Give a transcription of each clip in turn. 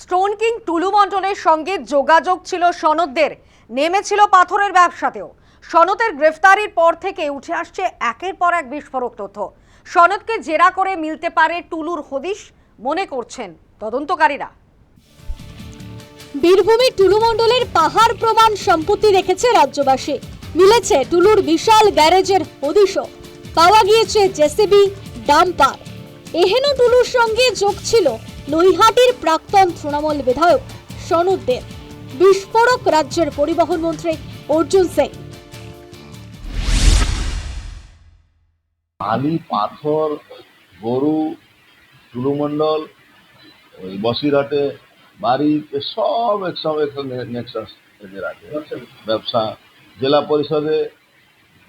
Stone king টুলু মণ্ডলের সঙ্গে যোগাযোগ ছিল সনদদের, নেমেছিল পাথরের ব্যবসাতেও। সনদের গ্রেফতারির পর থেকে উঠে আসছে একের পর এক বিস্ফোরক তথ্য। সনদকে জেরা করে মিলতে পারে টুলুর হদিশ মনে করছেন তদন্তকারীরা। বীরভূমে টুলু মণ্ডলের পাহাড় প্রমাণ সম্পত্তি দেখেছে রাজ্যবাসী। মিলেছে টুলুর বিশাল গ্যারেজের হদিশও। পাওয়া গিয়েছে জেসিবি, ডাম্পার। এহেন টুলুর সঙ্গে যোগ ছিল নৈহাটির প্রাক্তন তৃণমূল বিধায়ক সনদদের। বিস্ফোরক রাজ্যের পরিবহন মন্ত্রী অর্জুন সিং। বালি, পাথর, গরু, টুলু মণ্ডল, ওই বসিরহাটে বাড়ি, সব একসঙ্গে নেক্সাস এদের আছে। ব্যবসা, জেলা পরিষদে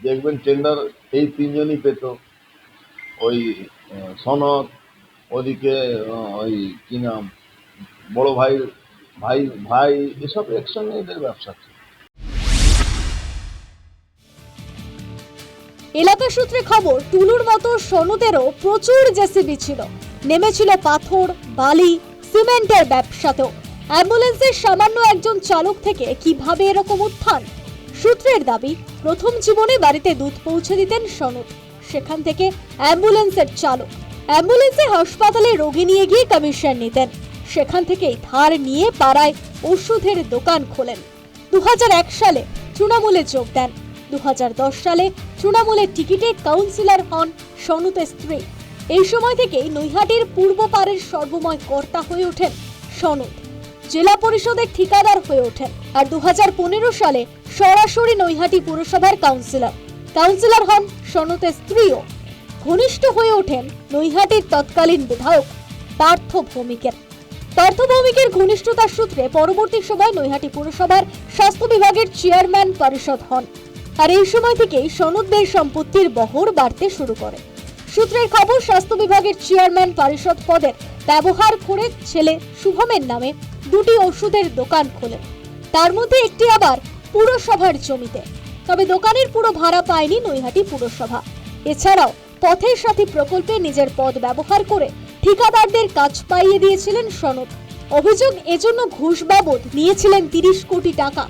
দেখবেন টেন্ডার এই তিনজনই পেত। ওই সনদ, ওদিকে ওই কি নাম, বড় ভাই ভাই ভাই এসব একসঙ্গে এদের ব্যবসা ছিল। এলাকা সূত্রে খবর, টুলুর মতো সনদেরও প্রচুর জেসিবি ছিল। নেমেছিল পাথর, বালি, সিমেন্টের ব্যবসাতেও। অ্যাম্বুলেন্সের সামান্য একজন চালক থেকে কিভাবে এরকম উত্থান? সূত্রের দাবি, প্রথম জীবনে বাড়িতে দুধ পৌঁছে দিতেন সনদ। সেখান থেকে অ্যাম্বুলেন্সের চালক। অ্যাম্বুলেন্সে হাসপাতালে রোগী নিয়ে গিয়ে কমিশন নিতেন। সেখান থেকেই ধার নিয়ে পাড়ায় ওষুধের দোকান খোলেন। 2001 সালে তৃণমূলে যোগ দেন। 2010 সালে তৃণমূলের টিকিটে কাউন্সিলর হন সনদের স্ত্রী। এই সময় থেকেই নৈহাটির পূর্ব পাড়ের সর্বময় কর্তা হয়ে ওঠেন সনদ। জেলা পরিষদের ঠিকাদার হয়ে ওঠেন। আর 2015 সালে সরাসরি নৈহাটি পুরসভার কাউন্সিলর হন সনদের স্ত্রীও। ঘনিষ্ঠ হয়ে ওঠেন নৈহাটির তৎকালীন বিধায়ক পার্থ ভৌমিকের ঘনিষ্ঠতার সূত্রে পরবর্তী সময় নৈহাটি পুরসভার স্বাস্থ্য বিভাগের চেয়ারম্যান পরিষদ হন। আর এই সময় থেকেই সনদদের সম্পত্তির বহর বাড়তে শুরু করে। সূত্রের খবর, স্বাস্থ্য বিভাগের চেয়ারম্যান পরিষদ পদের ব্যবহার করে ছেলে শুভমের নামে দুটি ওষুধের দোকান খোলেন। তার মধ্যে একটি আবার পুরসভার জমিতে। তবে দোকানের পুরো ভাড়া পায়নি নৈহাটি পুরসভা। এছাড়াও পথের সাথী প্রকল্পে নিজের পদ ব্যবহার করে ঠিকাদারদের কাজ পাইয়ে দিয়েছিলেন সনদ। অভিযোগ, এজন্য ঘুষ বাবদ নিয়েছিলেন 30 কোটি টাকা।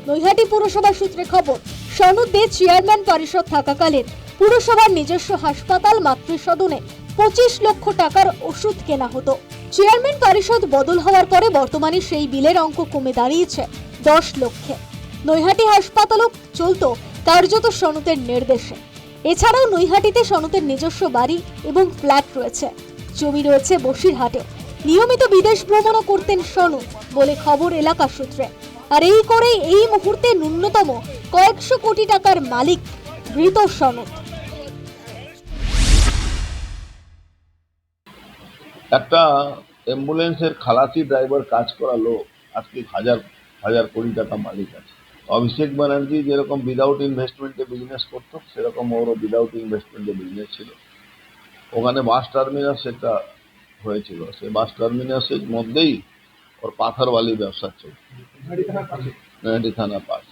নৈহাটি পুরসভা সূত্রে খবর, সনদদের চেয়ারম্যান পরিষদ থাকাকালীন পুরসভার নিজস্ব হাসপাতাল মাতৃসদনে 25 লক্ষ টাকার ওষুধ কেনা হতো। চেয়ারম্যান পরিষদ বদল হওয়ার পরে বর্তমানে সেই বিলের অঙ্ক কমে দাঁড়িয়েছে 10 লক্ষে। নৈহাটি হাসপাতালও চলত কার্যত সনদের নির্দেশে। এছাড়াও নৈহাটিতে সনদের নিজস্ব বাড়ি এবং ফ্ল্যাট রয়েছে। জমি রয়েছে বসিরহাটেও। নিয়মিত বিদেশ ভ্রমণও করতেন সনদ বলে খবর এলাকা সূত্রে। আর এই করে এই মুহূর্তে ন্যূনতম কয়েকশো কোটি টাকার মালিক ধৃত সনদ। একটা অ্যাম্বুলেন্সের খালাসি ড্রাইভার কাজ করা লোক আজকে হাজার কোটি টাকা মালিক আছে। অভিষেক ব্যানার্জি যেরকম উইদাউট ইনভেস্টমেন্টে বিজনেস করতো, সেরকম ওরও উইদাউট ইনভেস্টমেন্টে বিজনেস ছিল। ওখানে বাস টার্মিনাস একটা হয়েছিল, সেই বাস টার্মিনাসের মধ্যেই ওর পাথর বালি ব্যবসা চলছে, নৈহাটি থানা পাশ।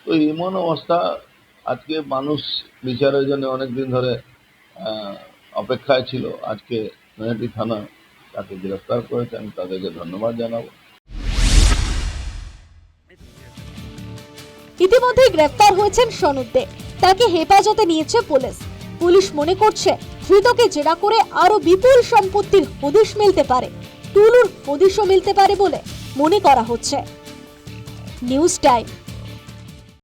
তো এমন অবস্থা, আজকে মানুষ বিচারের জন্য অনেকদিন ধরে অপেক্ষায় ছিল। আজকে নৈহাটি থানা তাকে গ্রেফতার করেছে, আমি তাদেরকে ধন্যবাদ জানাবো। ইতিমধ্যে গ্রেফতার হয়েছেন সনদদে। তাকে হেফাজতে নিয়েছে পুলিশ মনে করছে ধৃতকে জেরা করে আরো বিপুল সম্পত্তির হদিশ মিলতে পারে, টুলুর হদিশও মিলতে পারে বলে মনে করা হচ্ছে। News time.